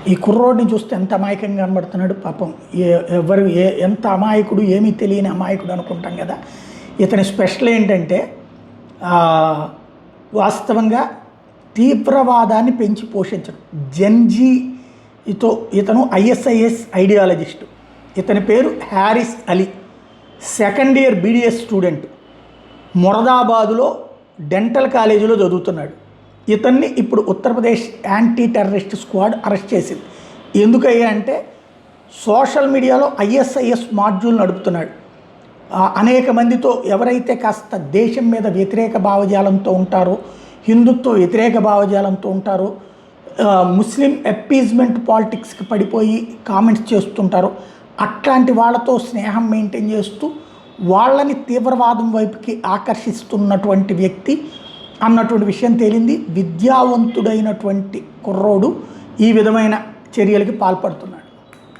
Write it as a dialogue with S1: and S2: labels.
S1: ఈ కుర్రోడిని చూస్తే ఎంత అమాయకంగా కనబడుతున్నాడు పాపం. ఎవరు ఎంత అమాయకుడు, ఏమీ తెలియని అమాయకుడు అనుకుంటాం కదా. ఇతని స్పెషల్ ఏంటంటే వాస్తవంగా తీవ్రవాదాన్ని పెంచి పోషించడం. ఇతను ISIS ఐడియాలజిస్టు. ఇతని పేరు Haris Ali. Second year BDS student. మొరదాబాదులో డెంటల్ కాలేజీలో చదువుతున్నాడు. ఇతన్ని ఇప్పుడు Uttar Pradesh anti terrorist squad arrest చేసింది. ఎందుకయ్యా అంటే సోషల్ మీడియాలో ISIS మాడ్యూల్ నడుపుతున్నాడు. అనేక మందితో ఎవరైతే కాస్త దేశం మీద వ్యతిరేక భావజాలంతో ఉంటారో, హిందుత్వ వ్యతిరేక భావజాలంతో ఉంటారో, ముస్లిం అప్పీజ్మెంట్ పాలిటిక్స్కి పడిపోయి కామెంట్స్ చేస్తుంటారో అట్లాంటి వాళ్ళతో స్నేహం మెయింటైన్ చేస్తూ వాళ్ళని తీవ్రవాదం వైపుకి ఆకర్షిస్తున్నటువంటి వ్యక్తి అన్నటువంటి విషయం తేలింది. విద్యావంతుడైనటువంటి కుర్రోడు ఈ విధమైన చర్యలకి పాల్పడుతున్నాడు.